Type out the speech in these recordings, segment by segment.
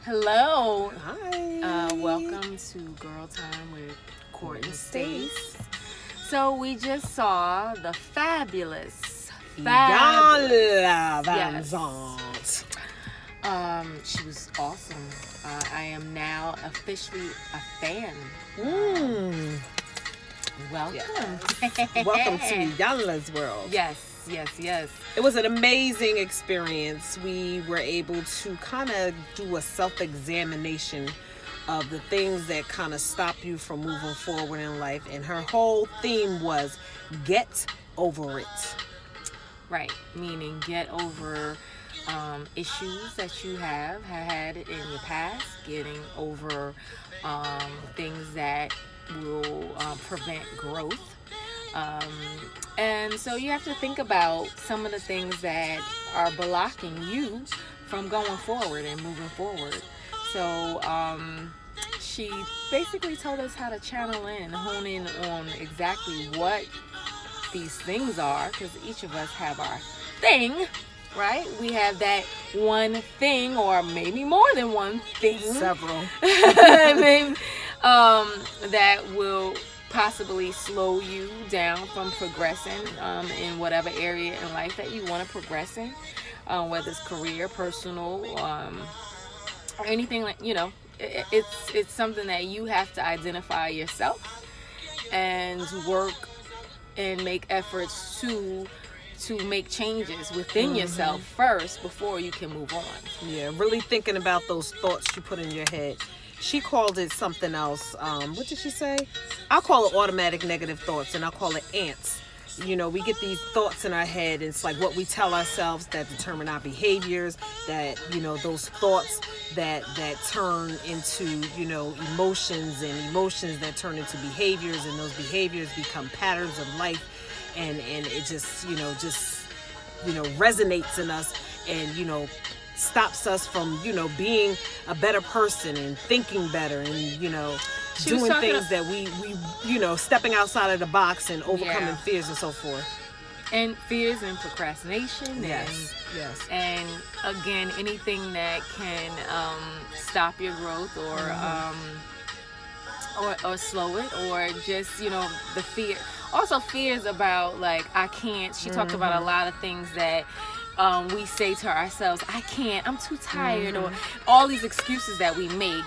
Hello. Hi. Welcome to Girl Time with Court and Stace. So we just saw the Iyana yes. Vanzant. She was awesome. I am now officially a fan. Mm. Welcome. Yes. Welcome to Iyana's world. Yes. It was an amazing experience. We were able to kind of do a self-examination of the things that kind of stop you from moving forward in life. And her whole theme was get over it. Right. Meaning get over issues that you have had in your past, getting over things that will prevent growth. And so you have to think about some of the things that are blocking you from going forward and moving forward. So she basically told us how to channel in, hone in on exactly what these things are, because each of us have our thing, right? We have that one thing, or maybe more than one thing. Several. Maybe, that will possibly slow you down from progressing in whatever area in life that you want to progress in, whether it's career, personal, or anything like, it's something that you have to identify yourself and work and make efforts to make changes within yourself first before you can move on. Yeah, really thinking about those thoughts you put in your head. She called it something else. What did she say? I'll call it automatic negative thoughts, and I'll call it ants. We get these thoughts in our head, and it's like what we tell ourselves that determine our behaviors, that, those thoughts that turn into, emotions, and emotions that turn into behaviors, and those behaviors become patterns of life, and it just resonates in us, and, stops us from, being a better person and thinking better, and, doing things that we stepping outside of the box and overcoming fears and so forth. And fears and procrastination. Yes. And again, anything that can stop your growth or slow it, or just, the fear. Also fears about, like, I can't. She talked about a lot of things that we say to ourselves, I can't, I'm too tired, or all these excuses that we make.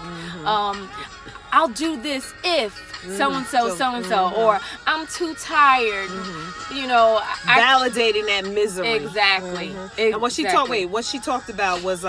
I'll do this if so-and-so, or I'm too tired. Validating that misery. Exactly. And what she talked about was,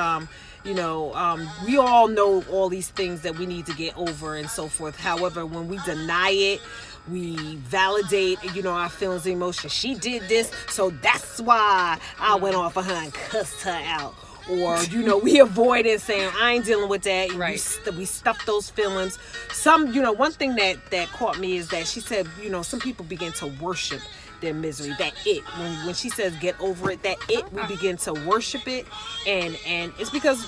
we all know all these things that we need to get over and so forth. However, when we deny it, we validate, our feelings and emotions. She did this, so that's why I went off of her and cussed her out. Or, we avoid it, saying, I ain't dealing with that. Right. We stuff those feelings. One thing that caught me is that she said, some people begin to worship their misery, that it. When she says get over it, that it, we begin to worship it. And it's because,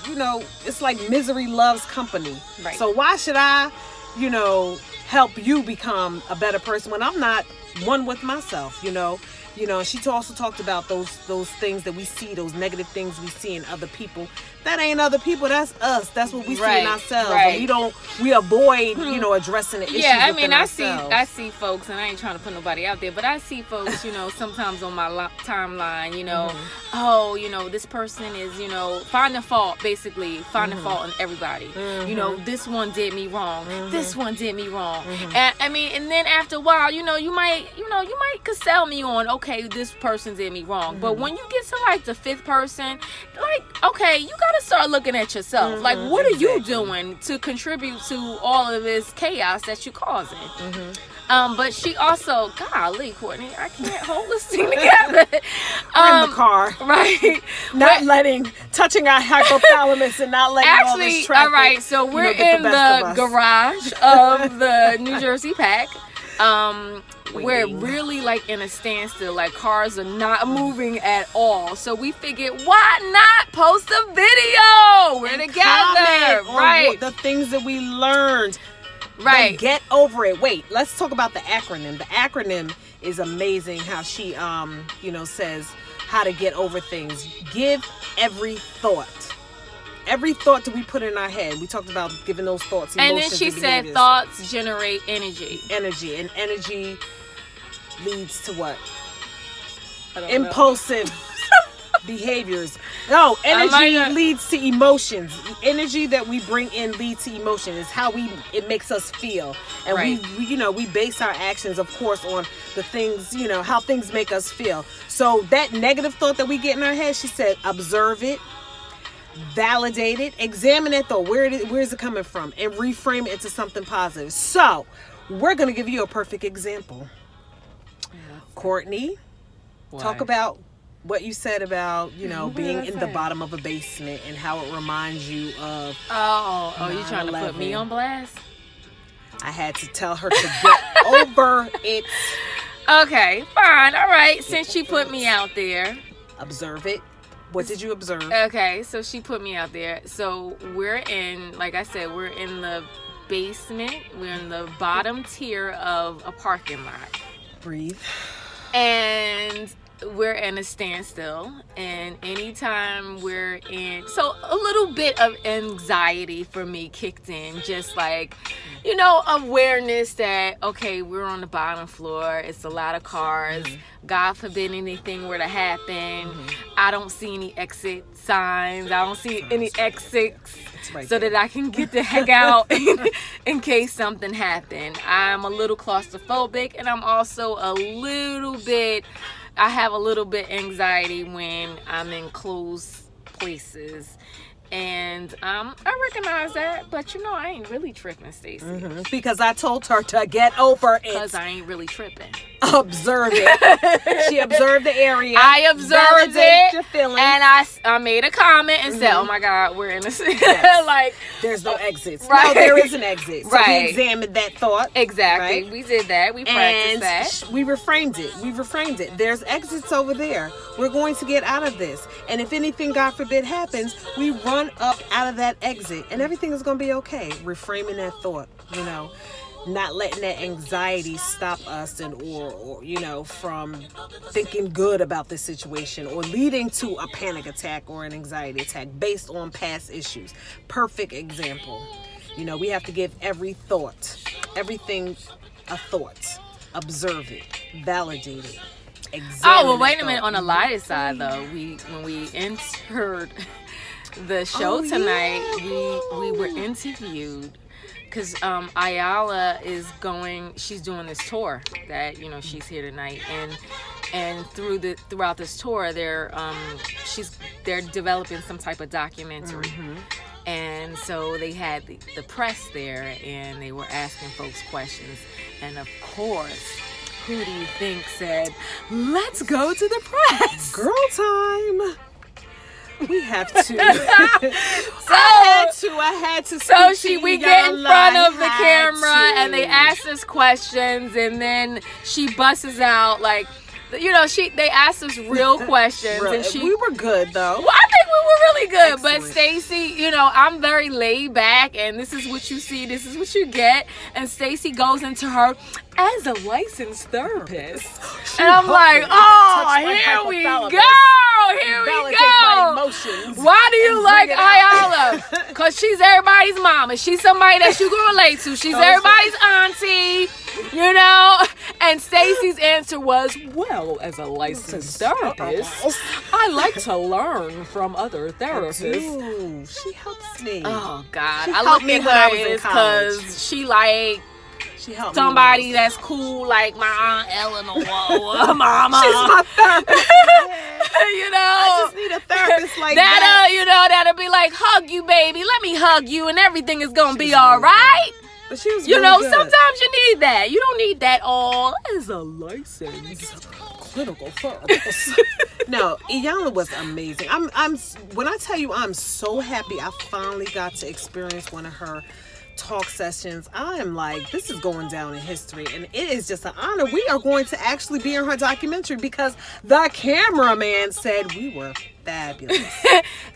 it's like misery loves company. Right. So why should I, help you become a better person when I'm not one with myself, She also talked about those things that we see, those negative things we see in other people. That ain't other people, that's us. That's what we see in ourselves. Right. And we avoid, addressing the issues within ourselves. I see folks, and I ain't trying to put nobody out there, but I see folks, sometimes on my timeline, this person is, finding fault, basically, finding fault in everybody. This one did me wrong. This one did me wrong. And and then after a while, you might could sell me on, okay, this person did me wrong. But when you get to like the fifth person, like, okay, you gotta start looking at yourself. Like, what are you doing to contribute to all of this chaos that you're causing? But she also, golly, Courtney, I can't hold this thing together. We're in the car, right? touching our hypothalamus and not letting all this traffic. All right, so we're in the garage of the New Jersey Pack. We're really like in a standstill, like cars are not moving at all. So we figured, why not post a video? We're together, right? The things that we learned. Right. Then get over it. Wait, let's talk about the acronym. The acronym is amazing how she says how to get over things. Give every thought every thought that we put in our head, we talked about giving those thoughts, emotions, and then she said behaviors. thoughts generate energy. And energy leads to what? I don't know. Impulsive behaviors. No, energy leads to emotions. Energy that we bring in leads to emotion. Is how it makes us feel, and Right. we base our actions, of course, on the things, how things make us feel. So that negative thought that we get in our head, she said, observe it, validate it, examine that thought. Where is it coming from, and reframe it into something positive. So we're gonna give you a perfect example. Courtney, talk about what you said about, being in the bottom of a basement and how it reminds you of. Oh, you trying to put me on blast? I had to tell her to get over it. Okay, fine. All right. Since she put me out there. Observe it. What did you observe? Okay, so she put me out there. So like I said, we're in the basement. We're in the bottom tier of a parking lot. Breathe. And we're in a standstill, and anytime we're in, so a little bit of anxiety for me kicked in, just like, awareness that, okay, we're on the bottom floor, it's a lot of cars, God forbid anything were to happen, I don't see any exit signs, I don't see any exits, so that I can get the heck out in case something happened. I'm a little claustrophobic, and I'm also I have a little bit anxiety when I'm in closed places. And I recognize that, but I ain't really tripping, Stacey. Because I told her to get over it. Because I ain't really tripping. Observe it. She observed the area. I observed it, your feelings. and I made a comment and said, "Oh my God, we're in a like there's no exits." Right. No, there is an exit. So we examined that thought. Exactly. Right? We did that. We practiced that. We reframed it. There's exits over there. We're going to get out of this. And if anything, God forbid, happens, we run up out of that exit, and everything is going to be okay. Reframing that thought. Not letting that anxiety stop us or from thinking good about this situation or leading to a panic attack or an anxiety attack based on past issues. Perfect example. We have to give everything a thought. Observe it, validate it, examine wait a minute. On the lighter side, though, when we entered the show tonight, we were interviewed. Because Iyana she's doing this tour that, she's here tonight. And throughout this tour, they're developing some type of documentary. And so they had the press there, and they were asking folks questions. And of course, who do you think said, "Let's go to the press"? Girl time. We have to. I had to. So we get in front of the camera, and they ask us questions, and then she busts out like, they asked us real questions, and we were good though. Well, I think we were really good. Excellent. But Stacey, I'm very laid back, and this is what you see, this is what you get. And Stacey goes into her as a licensed therapist, and I'm like, here we go. Why do you like Iyana? Because she's everybody's mama. She's somebody that you can relate to. She's everybody's auntie. And Stacey's answer was, well, as a licensed therapist, I like to learn from other therapists. She helps me. Oh, God. I look at her because she helped somebody that's cool, like my Aunt Eleanor, mama. She's my therapist. I just need a therapist like that. That'll be like, hug you, baby. Let me hug you, and everything is gonna be all right. But she was really good. Sometimes you need that. You don't need that all as a licensed clinical therapist. No, Iyana was amazing. When I tell you, I'm so happy I finally got to experience one of her talk sessions. I am like, this is going down in history, and it is just an honor. We are going to actually be in her documentary because the cameraman said we were fabulous.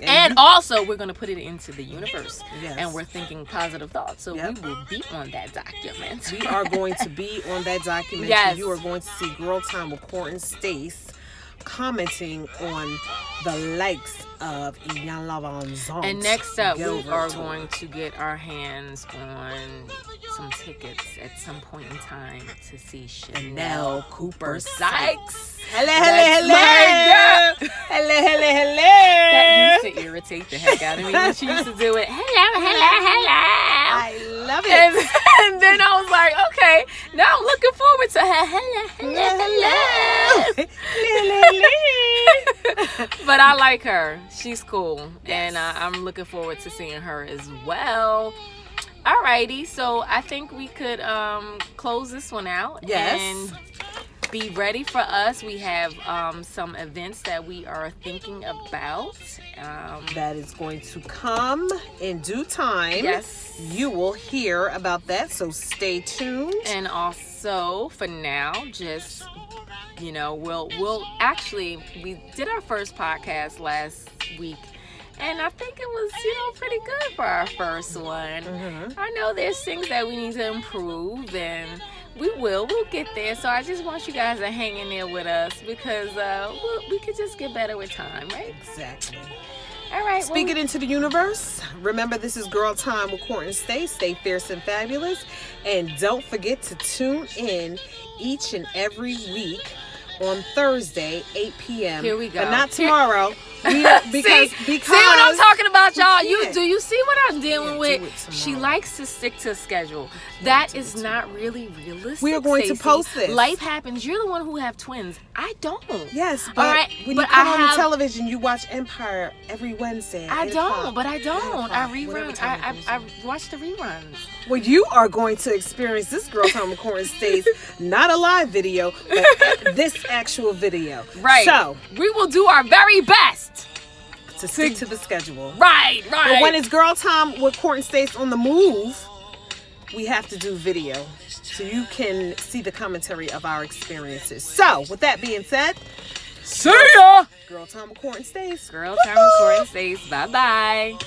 And also, we're going to put it into the universe. Yes. And we're thinking positive thoughts. So we will be on that documentary. We are going to be on that documentary. Yes. You are going to see Girl Time with Court and Stace commenting on the likes of Iyana Vanzant. And next up, we Gilbert are tour. going to get our hands on some tickets at some point in time to see Chanel Cooper Sykes. Hello, That's hello, my hello. Hello, hello, hello. That used to irritate the heck out of me when she used to do it. Hello, hello, hello. I love it. And then I was like, okay, now I'm looking forward to her. Hello, hello, hello. But I like her. She's cool. And I'm looking forward to seeing her as well. Alrighty, so I think we could close this one out. Yes. And be ready for us. We have some events that we are thinking about. That is going to come in due time. Yes. You will hear about that, so stay tuned. And also, for now, just, you know, we'll actually, we did our first podcast last week. And I think it was, you know, pretty good for our first one. Mm-hmm. I know there's things that we need to improve, and we'll get there. So I just want you guys to hang in there with us, because we could just get better with time, right? Exactly. All right. Speak it into the universe. Remember, this is Girl Time with Court and Stay. Stay fierce and fabulous. And don't forget to tune in each and every week on Thursday, 8 p.m. Here we go. But not tomorrow. See what I'm talking about, y'all? Do you see what I'm dealing with? She likes to stick to a schedule. That is not really realistic. We are going to Stacey. post this. Life happens. You're the one who have twins. I don't. Yes, but all right, when but you come I on have, the television, you watch Empire every Wednesday. I 8 don't, o'clock, but I 9 don't. o'clock, I whatever rerun. time it goes I on. watch the reruns. Well, you are going to experience this Girl Time with Court and Stay's not a live video, but this actual video. Right. So we will do our very best to stick to the schedule. Right. But when it's Girl Time with Court and Stay's on the move, we have to do video so you can see the commentary of our experiences. So, with that being said, see ya. Girl Time with Court and Stay's. Girl Time with Court and Stacey. Bye bye.